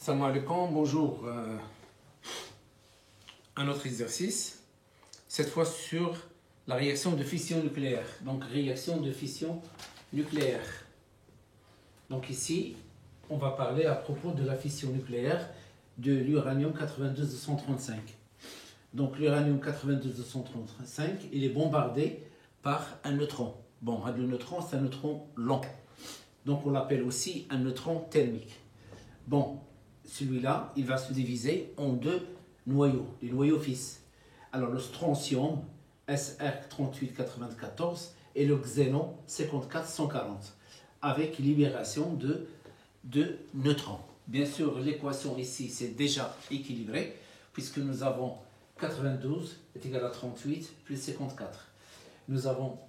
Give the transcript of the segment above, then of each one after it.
Salam alaikum, bonjour. Un autre exercice, cette fois sur la réaction de fission nucléaire. Donc, réaction de fission nucléaire. Donc ici, on va parler à propos de la fission nucléaire de l'uranium 92-235. Donc, l'uranium 92-235, il est bombardé par un neutron. Bon, le neutron, c'est un neutron lent. Donc, on l'appelle aussi un neutron thermique. Bon, celui-là, il va se diviser en deux noyaux, les noyaux fils. Alors, le strontium, SR3894, et le xénon, 54140, avec libération de neutrons. Bien sûr, l'équation ici, c'est déjà équilibré, puisque nous avons 92 est égal à 38 plus 54. Nous avons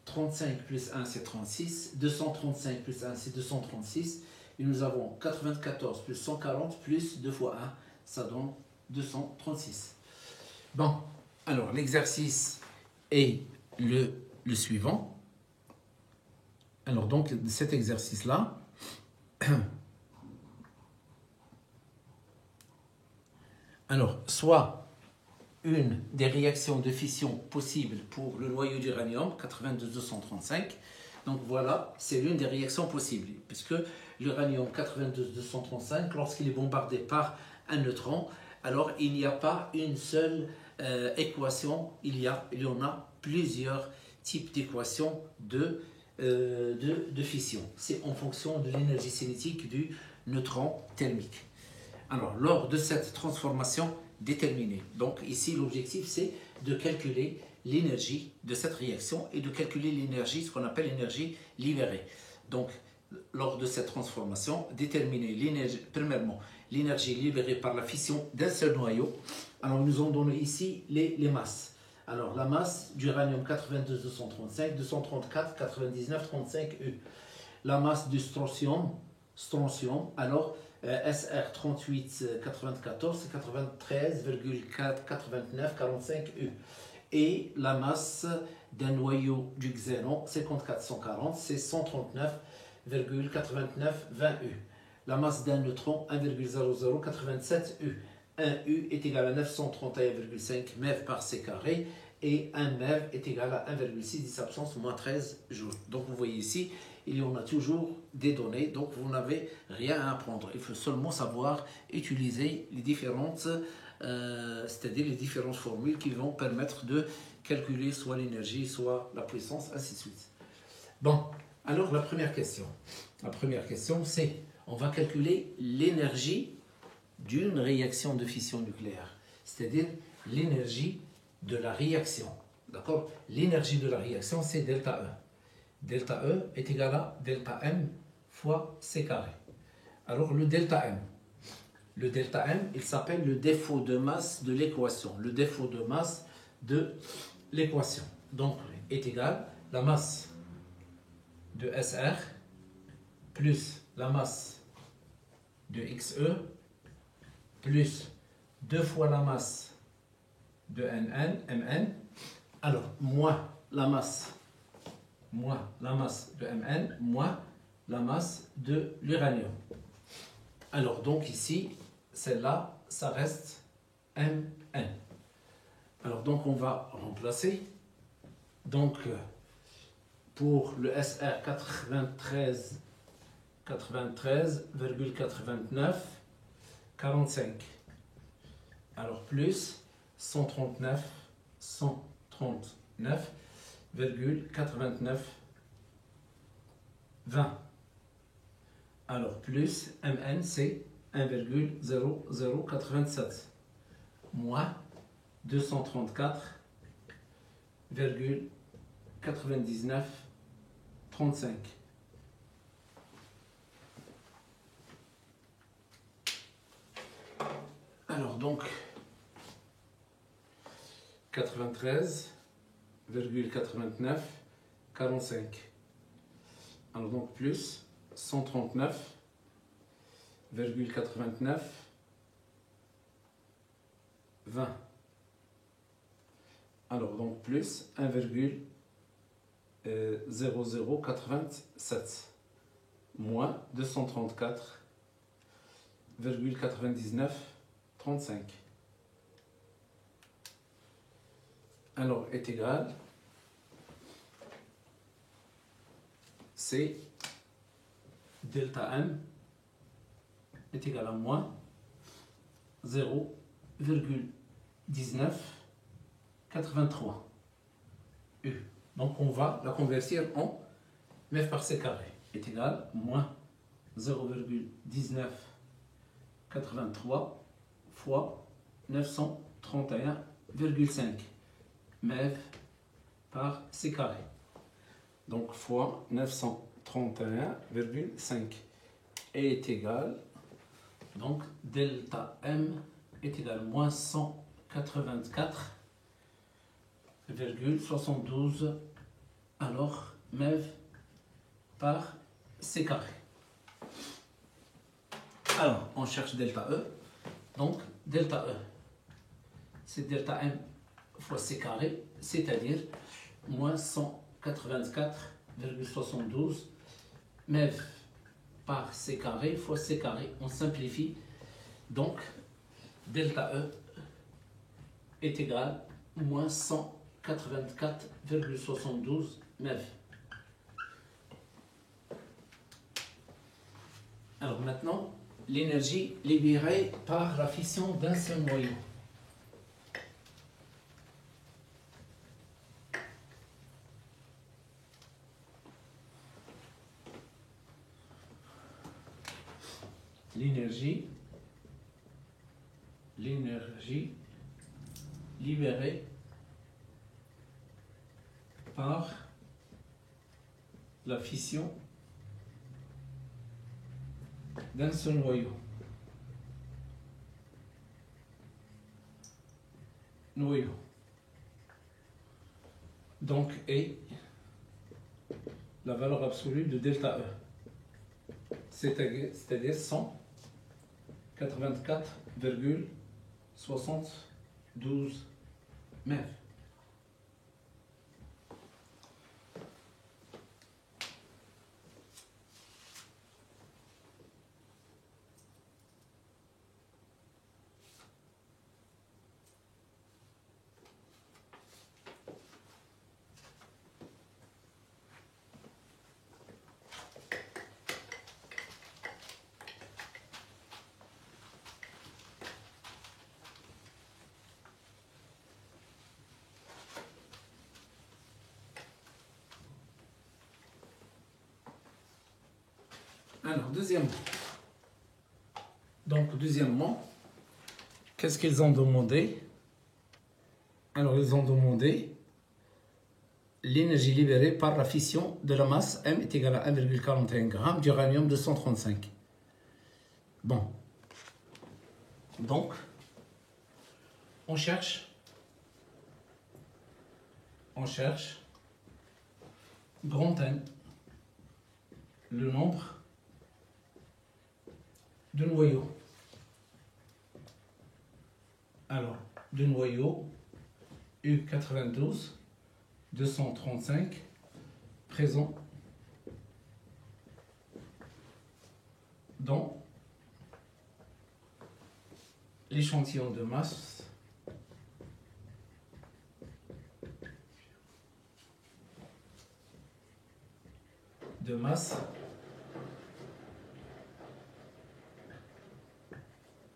35 plus 1, c'est 36. 235 plus 1, c'est 236. Et nous avons 94 plus 140 plus 2 fois 1, ça donne 236. Bon, alors l'exercice est le suivant. Alors donc, cet exercice-là, alors, soit une des réactions de fission possibles pour le noyau d'uranium, 92-235. Donc voilà, c'est l'une des réactions possibles, puisque l'uranium 92-235, lorsqu'il est bombardé par un neutron, alors il n'y a pas une seule équation, il y en a plusieurs types d'équations de fission. C'est en fonction de l'énergie cinétique du neutron thermique. Alors, lors de cette transformation déterminée, donc ici l'objectif c'est de calculer l'énergie de cette réaction et de calculer l'énergie, ce qu'on appelle l'énergie libérée. Donc, lors de cette transformation, déterminer premièrement l'énergie libérée par la fission d'un seul noyau. Alors, nous ont donné ici les masses. Alors, la masse d'uranium 92-235, 234, 99, 35 U. La masse du strontium, alors SR3894, c'est 93,48945 U. Et la masse d'un noyau du xénon, 5440, c'est 139,8920 U. La masse d'un neutron, 1,0087 U. 1 U est égal à 931,5 MeV par C carré et 1 MeV est égal à 1,6 10 absence moins 13 jours. Donc vous voyez ici, il y en a toujours des données, donc vous n'avez rien à apprendre. Il faut seulement savoir utiliser les différentes, c'est-à-dire les différentes formules qui vont permettre de calculer soit l'énergie, soit la puissance, ainsi de suite. Bon, alors la première question. La première question, c'est, on va calculer l'énergie d'une réaction de fission nucléaire, c'est-à-dire l'énergie de la réaction. D'accord? L'énergie de la réaction, c'est delta E. Delta E est égal à delta M fois C carré. Alors le delta M, il s'appelle le défaut de masse de l'équation. Le défaut de masse de l'équation. Donc, est égal à la masse de SR plus la masse de XE plus 2 fois la masse de Mn. Alors, moins la masse de Mn, moins la masse de l'uranium. Alors, donc ici, celle-là, ça reste Mn. Alors, donc, on va remplacer. Donc, pour le SR 93,89, 45. Alors, plus 139,89, 20. Alors, plus Mn, c'est 1,0087. Moins 234,99, 35. Alors, donc, 93,89, 45. Alors, donc, plus 139,89, 20. Alors, donc, plus 1,0087, moins 234,99, 1,9935. Alors est égal, c'est delta M est égal à moins 0,1983 U. Donc on va la convertir en mètres par c carré est égal à moins 0,1983 fois 931,5 mètres par c carré. Donc fois 931,5 est égal, donc delta M est égal à moins 184,72 alors mètres par c carré. Alors on cherche delta E, donc delta E c'est delta M fois c carré, c'est-à-dire moins 184,72 mètres par c carré fois c carré. On simplifie, donc delta E est égal à moins 184,72 mètres. Alors maintenant, l'énergie libérée par la fission d'un seul noyau. L'énergie libérée par la fission d'un seul noyau. Donc est la valeur absolue de delta E, c'est-à-dire 184,72 mètres. Alors, deuxièmement, qu'est-ce qu'ils ont demandé? Alors, ils ont demandé l'énergie libérée par la fission de la masse M est égale à 1,41 g d'uranium 235. Bon. Donc, on cherche grand N, le nombre de noyaux. Alors, de noyaux U92 235 présents dans l'échantillon de masse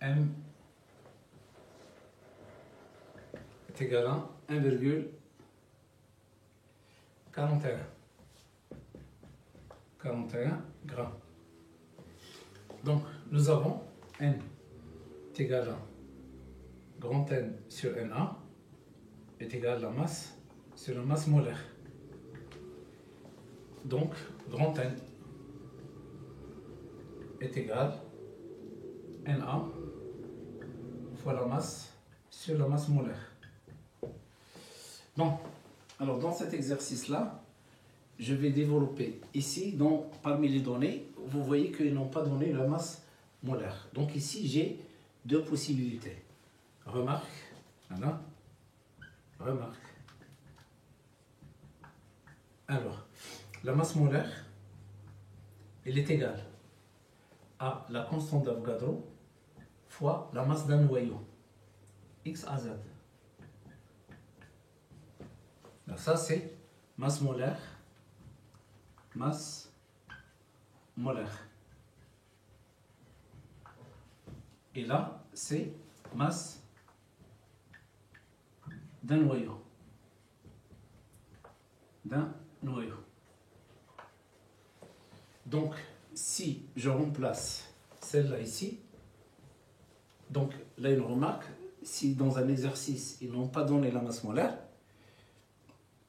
M est égal à 1,41 grammes. Donc nous avons N est égal à grand N sur Na est égal à la masse sur la masse molaire. Donc grand N est égal à Na fois la masse sur la masse molaire. Bon, alors dans cet exercice-là, je vais développer ici, donc parmi les données, vous voyez qu'ils n'ont pas donné la masse molaire. Donc ici, j'ai deux possibilités. Remarque, voilà, remarque. Alors, la masse molaire, elle est égale à la constante d'Avogadro fois la masse d'un noyau, X à Z. Donc ça c'est masse molaire, masse molaire. Et là, c'est masse d'un noyau. D'un noyau. Donc, si je remplace celle-là ici, donc là une remarque, si dans un exercice ils n'ont pas donné la masse molaire,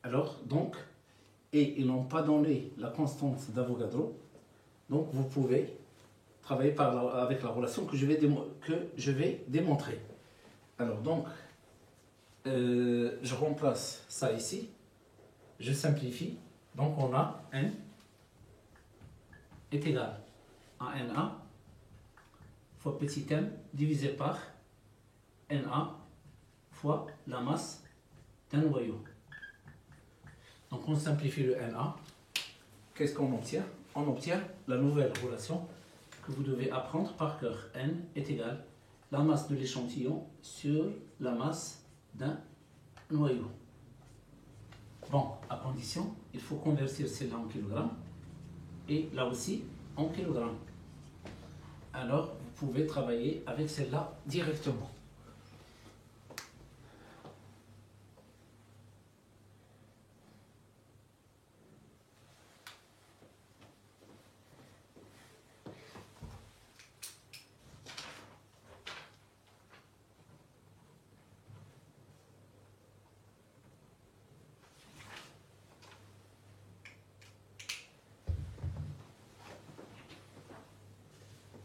alors donc, et ils n'ont pas donné la constante d'Avogadro, donc vous pouvez travailler avec la relation que je vais démontrer. Alors donc, je remplace ça ici, je simplifie, donc on a N est égal à Na fois petit m divisé par Na fois la masse d'un noyau. Donc on simplifie le Na. Qu'est-ce qu'on obtient? On obtient la nouvelle relation que vous devez apprendre par cœur. N est égal à la masse de l'échantillon sur la masse d'un noyau. Bon, à condition, il faut convertir celle-là en kilogrammes et là aussi en kilogrammes. Alors, vous pouvez travailler avec celle-là directement.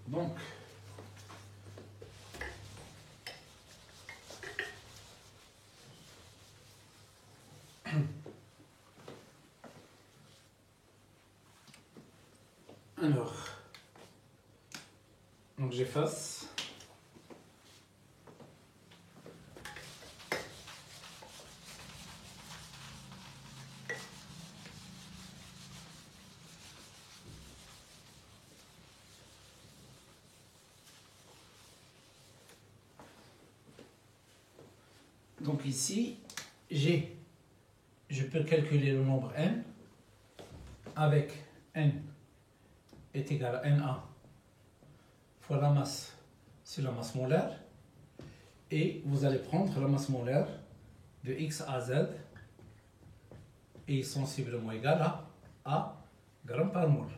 Donc, alors, donc j'efface. Donc ici, je peux calculer le nombre n avec n est égal à Na fois la masse, c'est la masse molaire, et vous allez prendre la masse molaire de X à Z est sensiblement égal à grammes par mol.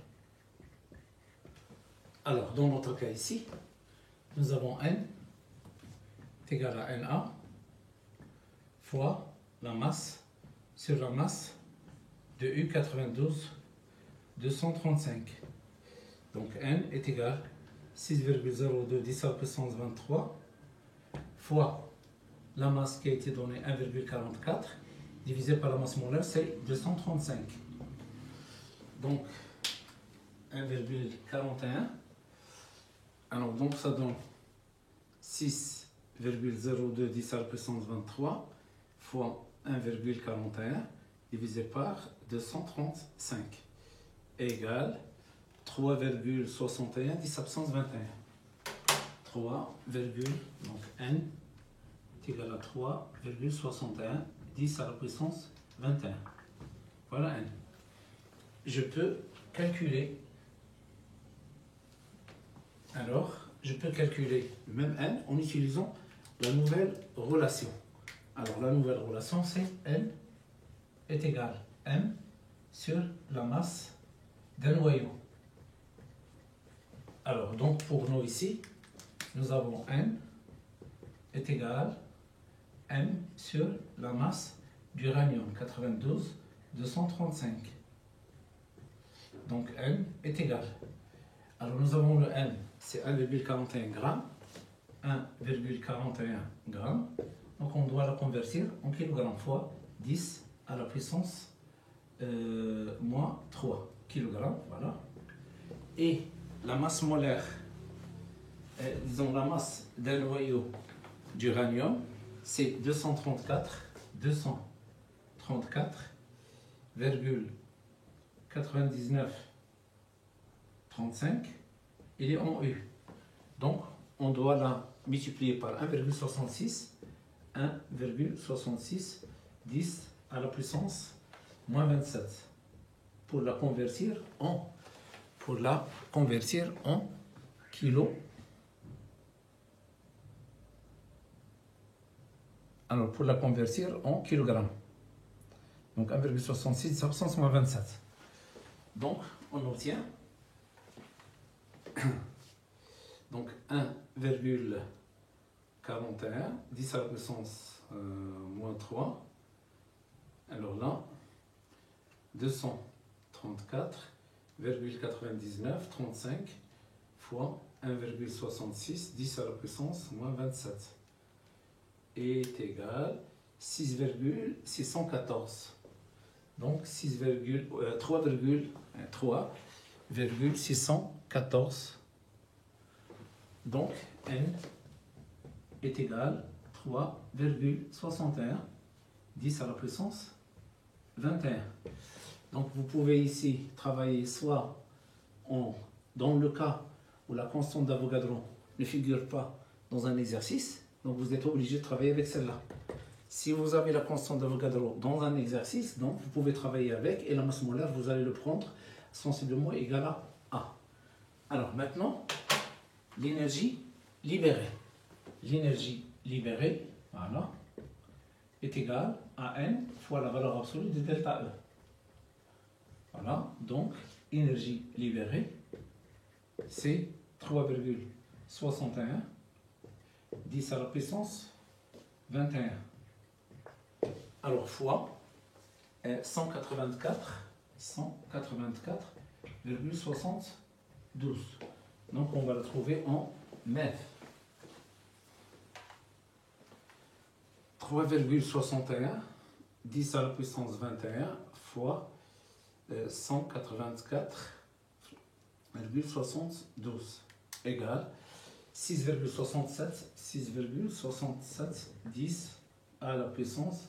Alors, dans notre cas ici, nous avons n est égal à Na fois la masse sur la masse de U92 235. Donc n est égal à 6,02 10 à la puissance 23 fois la masse qui a été donnée 1,44 divisé par la masse molaire, c'est 235. Donc 1,41. Alors donc ça donne 6,02 10 à la puissance 23 fois 1,41 divisé par 235 égale 3,61 10 à la puissance 21. 3, donc n est égal à 3,61 10 à la puissance 21. Voilà n. Je peux calculer. Alors, je peux calculer le même n en utilisant la nouvelle relation. Alors, la nouvelle relation, c'est n est égal à m sur la masse d'un noyau. Alors, donc, pour nous ici, nous avons n est égal à m sur la masse d'uranium 92 235. Donc, n est égal. Alors, nous avons le n, c'est 1,41 g. 1,41 g. Donc, on doit la convertir en kg fois 10 à la puissance moins 3 kg. Voilà. Et la masse molaire, disons la masse d'un noyau d'uranium, c'est 234,9935. Il est en U. Donc, on doit la multiplié par 1,66, 1,66, 10 à la puissance moins 27. Pour la convertir en kilos. Alors, pour la convertir en kilogrammes. Donc, 1,66, 10 à la puissance moins 27. Donc, on obtient donc 1,41, 10 à la puissance moins 3. Alors là, 234,99, 35 fois 1,66, 10 à la puissance moins 27 est égal 6,614. Donc 3,614. Donc n est égal 3,61, 10 à la puissance 21. Donc vous pouvez ici travailler soit dans le cas où la constante d'Avogadro ne figure pas dans un exercice, donc vous êtes obligé de travailler avec celle-là. Si vous avez la constante d'Avogadro dans un exercice, donc vous pouvez travailler avec, et la masse molaire, vous allez le prendre sensiblement égal à A. Alors maintenant, l'énergie libérée. L'énergie libérée, voilà, est égale à N fois la valeur absolue de delta E. Voilà, donc énergie libérée, c'est 3,61, 10 à la puissance 21. Alors fois 184,72. Donc on va le trouver en MeV. 3,61, 10 à la puissance 21 fois 184,72 égale 6,67, 10 à la puissance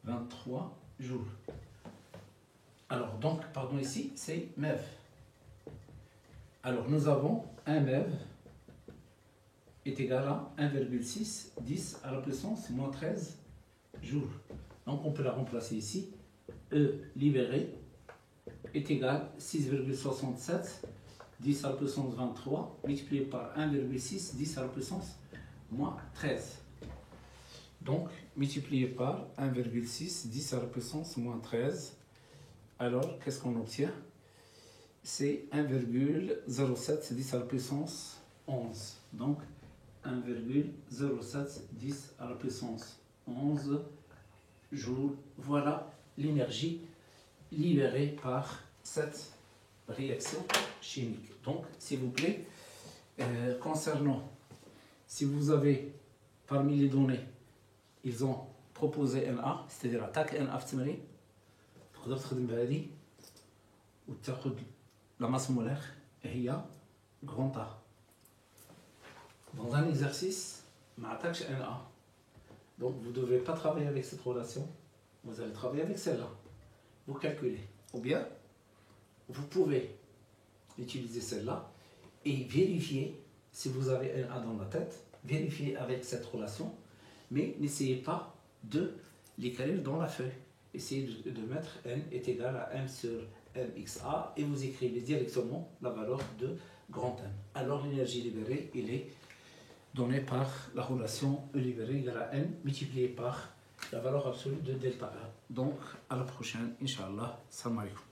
23 joules. Alors donc, pardon, ici c'est MeV. Alors nous avons un MeV est égal à 1,6, 10 à la puissance moins 13 joules. Donc on peut la remplacer ici. E libéré est égal à 6,67, 10 à la puissance 23, multiplié par 1,6, 10 à la puissance moins 13. Donc, multiplié par 1,6, 10 à la puissance moins 13. Alors, qu'est-ce qu'on obtient? C'est 1,07, 10 à la puissance 11. Donc, 1,07, 10 à la puissance 11 joules. Voilà l'énergie libérée par cette réaction chimique. Donc, s'il vous plaît, concernant, si vous avez parmi les données, ils ont proposé NA, c'est-à-dire attaque NA في التمرين، تقدر تخدم بهذه وتاخذ la masse molaire هي grand A. Dans un exercice, ما عطاكش NA. Donc vous ne devez pas travailler avec cette relation, vous allez travailler avec celle-là. Vous calculez. Ou bien, vous pouvez utiliser celle-là et vérifier si vous avez un A dans la tête, vérifiez avec cette relation, mais n'essayez pas de l'écrire dans la feuille. Essayez de mettre n est égal à m sur mxa et vous écrivez directement la valeur de grand M. Alors l'énergie libérée, il est donnée par la relation E libérée égale à n multiplié par la valeur absolue de delta E. Donc à la prochaine, Inch'Allah. Salam alaikum.